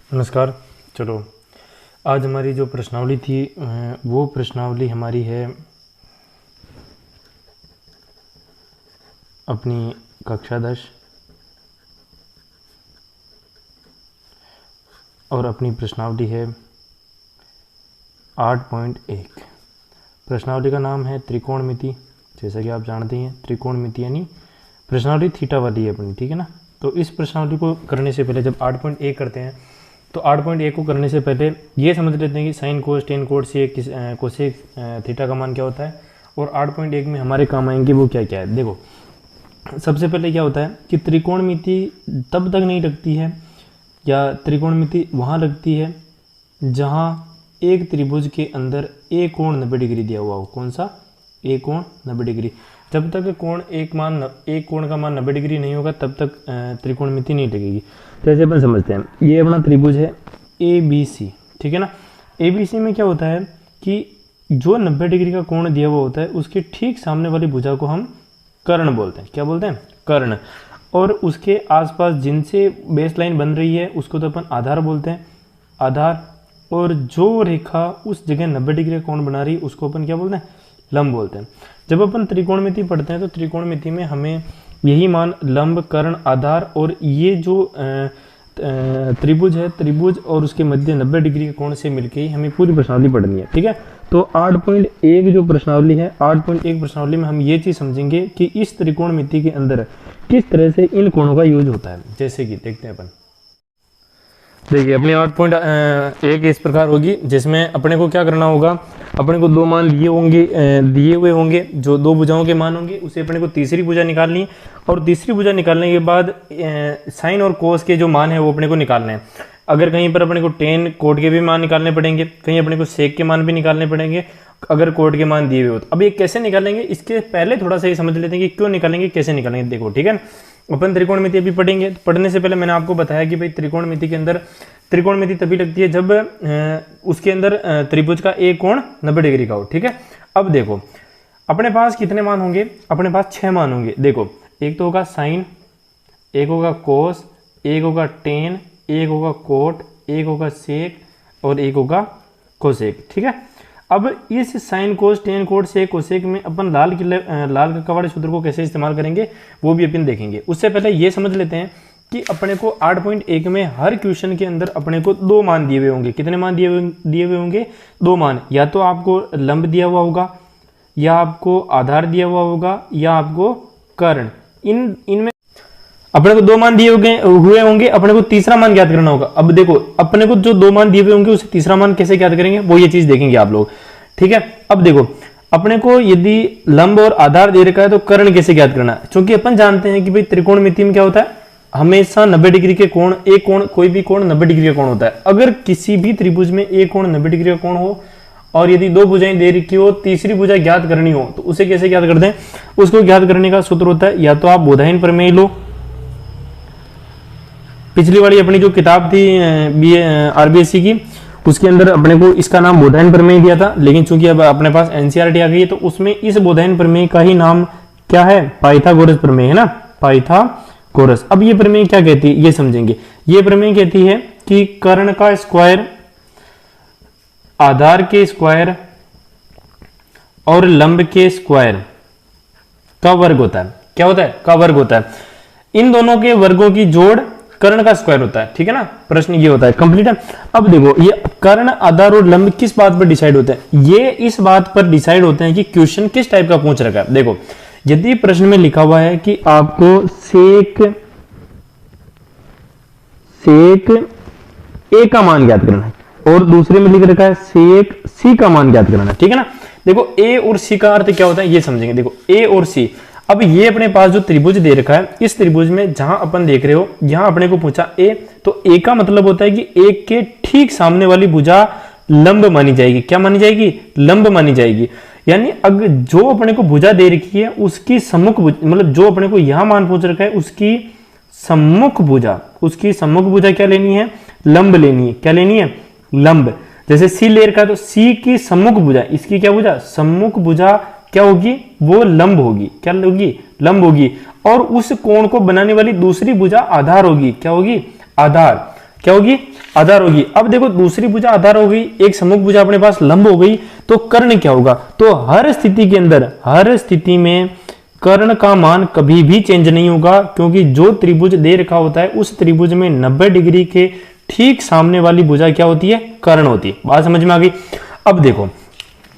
नमस्कार। चलो, आज हमारी जो प्रश्नावली थी वो प्रश्नावली हमारी है अपनी कक्षा 10 और अपनी प्रश्नावली है 8.1। प्रश्नावली का नाम है त्रिकोणमिति। जैसा कि आप जानते हैं त्रिकोणमिति यानी प्रश्नावली थीटा वाली है अपनी, ठीक है ना। तो इस प्रश्नावली को करने से पहले जब 8.1 करते हैं तो 8.1 को करने से पहले ये समझ लेते हैं कि साइन कोस टेन कोट से कोसेक थीटा का मान क्या होता है और 8.1 में हमारे काम आएंगे वो क्या क्या है। देखो, सबसे पहले क्या होता है कि त्रिकोणमिति तब तक नहीं लगती है या त्रिकोणमिति वहाँ लगती है जहाँ एक त्रिभुज के अंदर एक कोण 90 डिग्री दिया हुआ हो। कौन सा? एक कोण 90 डिग्री। जब तक एक कोण का मान 90 डिग्री नहीं होगा तब तक त्रिकोणमिति नहीं लगेगी। जैसे अपन समझते हैं, ये अपना त्रिभुज है ABC, ठीक है ना। ABC में क्या होता है कि जो 90 डिग्री का कोण दिया हुआ होता है उसके ठीक सामने वाली भुजा को हम कर्ण बोलते हैं। क्या बोलते हैं? कर्ण। और उसके आसपास जिनसे बेस लाइन बन रही है उसको तो अपन आधार बोलते हैं, आधार। और जो रेखा उस जगह 90 डिग्री का कोण बना रही है उसको अपन क्या बोलते हैं? लंब बोलते हैं। जब अपन त्रिकोणमिति पढ़ते हैं तो त्रिकोणमिति में हमें यही मान लंब, कर्ण, आधार और ये जो त्रिभुज है, त्रिभुज और उसके मध्य 90 डिग्री के कोण से मिलके ही हमें पूरी प्रश्नावली पढ़नी है, ठीक है। तो 8.1 जो प्रश्नावली है, 8.1 प्रश्नावली में हम ये चीज़ समझेंगे कि इस त्रिकोणमिति के अंदर किस तरह से इन कोणों का यूज होता है। जैसे कि देखते हैं अपन, देखिए अपनी 8.1 इस प्रकार होगी जिसमें अपने को क्या करना होगा, अपने को दो मान दिए हुए होंगे जो दो भुजाओं के मान होंगे, उसे अपने को तीसरी भुजा निकालनी है और तीसरी भुजा निकालने के बाद साइन और कोस के जो मान है वो अपने को निकालने हैं। अगर कहीं पर अपने को टेन कोट के भी मान निकालने पड़ेंगे, कहीं अपने को सेक के मान भी निकालने पड़ेंगे अगर कोट के मान दिए हुए हो तो। अब ये कैसे निकालेंगे इसके पहले थोड़ा सा ये समझ लेते हैं कि क्यों निकालेंगे, कैसे निकालेंगे। देखो, ठीक है, अपन त्रिकोणमिति अभी पढ़ेंगे। पढ़ने से पहले मैंने आपको बताया कि भाई त्रिकोणमिति के अंदर त्रिकोणमिति तभी लगती है जब उसके अंदर त्रिभुज का एक कोण 90 डिग्री का हो, ठीक है। अब देखो अपने पास कितने मान होंगे, अपने पास 6 मान होंगे। देखो, एक तो होगा साइन, एक होगा कोस, एक होगा टेन, एक होगा कोट, एक होगा सेक और एक होगा कोसेक, ठीक है। अब इस sine cos tan cot sec cosec में अपन लाल का वाले सूत्र को कैसे इस्तेमाल करेंगे वो भी अपन देखेंगे। उससे पहले ये समझ लेते हैं कि अपने को 8.1 में हर क्वेश्चन के अंदर अपने को दो मान दिए हुए होंगे। कितने मान दिए हुए होंगे? दो मान। या तो आपको लंब दिया हुआ होगा, या आपको आधार दिया हुआ होगा, या आपको कर्ण। इनमें अपने को दो मान दिए हुए होंगे, अपने को तीसरा मान ज्ञात करना होगा। अब देखो, अपने को जो दो मान दिए हुए होंगे उसे तीसरा मान कैसे ज्ञात करेंगे वो ये चीज देखेंगे आप लोग, ठीक है। अब देखो, अपने को यदि लंब और आधार दे रखा है तो कर्ण कैसे ज्ञात करना है, क्योंकि अपन जानते हैं कि भाई त्रिकोणमिति में क्या होता है, हमेशा 90 डिग्री के कोण, एक कोण, कोई भी कोण 90 डिग्री का कोण होता है। अगर किसी भी त्रिभुज में एक कोण 90 डिग्री का कोण हो और यदि दो भुजाएं दे रखी हो, तीसरी भुजा ज्ञात करनी हो तो उसे कैसे ज्ञात करते हैं? उसको ज्ञात करने का सूत्र होता है, या तो आप बोधायन प्रमेय लो। पिछली वाली अपनी जो किताब थी RBSc की, उसके अंदर अपने को इसका नाम बोधायन प्रमेय दिया था, लेकिन चूंकि अब अपने पास NCERT आ गई है तो उसमें इस बोधायन प्रमेय का ही नाम क्या है? पाइथागोरस प्रमेय है ना, पाइथागोरस। अब ये प्रमेय क्या कहती है ये समझेंगे। ये प्रमेय कहती है कि कर्ण का स्क्वायर, आधार के स्क्वायर और लंब के स्क्वायर का वर्ग होता है। क्या होता है? का वर्ग होता है। इन दोनों के वर्गों की जोड़ कर्ण का स्क्वायर होता है, ठीक है ना। प्रश्न ये होता है, कंप्लीट है। अब देखो, ये कर्ण, आधार और लंब किस बात पर डिसाइड होते हैं? ये इस बात पर डिसाइड होते हैं कि क्वेश्चन किस टाइप का पूछ रखा है। देखो, यदि प्रश्न में लिखा हुआ है कि आपको सेक ए का मान ज्ञात करना है और दूसरे में लिख रखा है सेक सी का मान ज्ञात करना है, ठीक है ना। देखो, ए और सी का अर्थ क्या होता है ये समझेंगे। देखो, ए और सी, अब ये अपने पास जो त्रिभुज दे रखा है, इस त्रिभुज में जहां अपन देख रहे हो यहां अपने को पूछा ए, तो ए का मतलब होता है कि एक के ठीक सामने वाली भुजा लंब मानी जाएगी। क्या मानी जाएगी? लंब मानी जाएगी। यानी अगर जो अपने को भुजा दे रखी है उसकी सम्मुख मतलब जो अपने को यहां मान पूछ रखा है उसकी सम्मुख भुजा क्या लेनी है? लंब लेनी है। क्या लेनी है? लंब। जैसे सी ले रखा है तो सी की सम्मुख भुजा, इसकी क्या भुजा? सम्मुख भुजा क्या होगी? वो लंब होगी। क्या होगी? लंब होगी। और उस कोण को बनाने वाली दूसरी भुजा आधार होगी। क्या होगी? आधार। क्या होगी, आधार होगी। अब देखो दूसरी भुजा आधार हो गई, एक सम्मुख भुजा अपने पास लंब हो गई, तो कर्ण क्या होगा, तो हर स्थिति के अंदर, हर स्थिति में कर्ण का मान कभी भी चेंज नहीं होगा, क्योंकि जो त्रिभुज दे रखा होता है उस त्रिभुज में 90 डिग्री के ठीक सामने वाली भुजा क्या होती है, कर्ण होती है। बात समझ में आ गई। अब देखो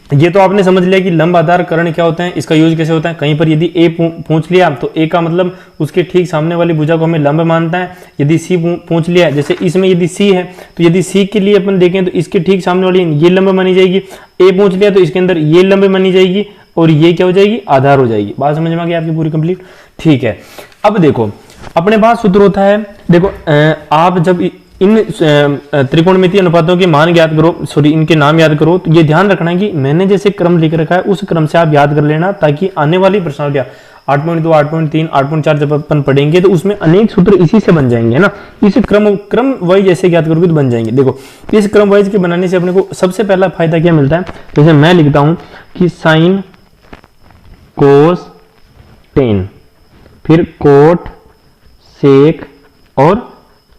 ये तो आपने समझ लिया कि लंब आधार कर्ण क्या होते हैं, इसका यूज कैसे होता है। कहीं पर यदि ए पूछ लिया तो ए का मतलब उसके ठीक सामने वाली भुजा को हमें लंब मानता है। यदि सी पूछ लिया, जैसे इसमें यदि सी है तो यदि सी के लिए अपन देखें तो इसके ठीक सामने वाली ये लंब मानी जाएगी। ए पूछ लिया तो इसके अंदर ये लंब मानी जाएगी और ये क्या हो जाएगी, आधार हो जाएगी। बात समझ में आ गई आपकी पूरी कंप्लीट, ठीक है। अब देखो अपने पास सूत्र होता है, देखो आप जब इन त्रिकोणमितीय अनुपातों के मान ज्ञात करो, सॉरी इनके नाम याद करो, तो ये ध्यान रखना है कि मैंने जैसे क्रम लिख रखा है उस क्रम से आप याद कर लेना, ताकि आने वाली प्रश्नावलियां 8.2, 8.3, 8.4 जब अपन पढ़ेंगे तो उसमें अनेक सूत्र इसी से बन जाएंगे ना। इस क्रम वाइज जैसे ज्ञात करोगे तो बन जाएंगे। देखो इस क्रम वाइज के बनाने से अपने को सबसे पहला फायदा क्या मिलता है, जैसे मैं लिखता हूं कि साइन कोस टेन, फिर कोट सेक और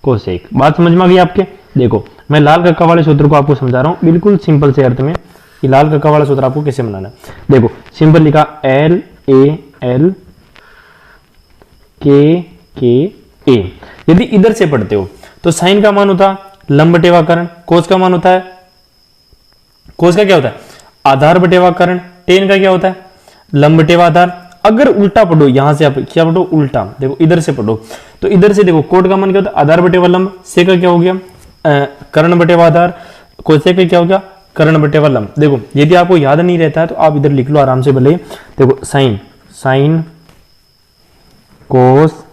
कोसेक। बात समझ में आ गई आपके। देखो मैं लाल कक्का वाले सूत्र को आपको समझा रहा हूं बिल्कुल सिंपल से अर्थ में, कि लाल कक्का वाला सूत्र आपको कैसे बनाना है। देखो सिंपल लिखा एल ए एल के ए। यदि इधर से पढ़ते हो तो साइन का मान होता लंब बटेवा कर्ण, कोस का मान होता है, कोस का क्या होता है, आधार बटेवा कर्ण, टेन का क्या होता है, लंब बटेवा आधार। अगर उल्टा पढ़ो, यहां से आप क्या पढ़ो, उल्टा, देखो इधर से पढ़ो तो इधर से देखो कोट का मान क्या होता है, आधार बटेवा लंब, से का क्या हो गया, कर्ण बटेवा आधार, कोसे का क्या हो गया, कर्ण बटेवा लंब। देखो यदि आपको याद नहीं रहता है तो आप इधर लिख लो आराम से भले। देखो साइन, साइन कोस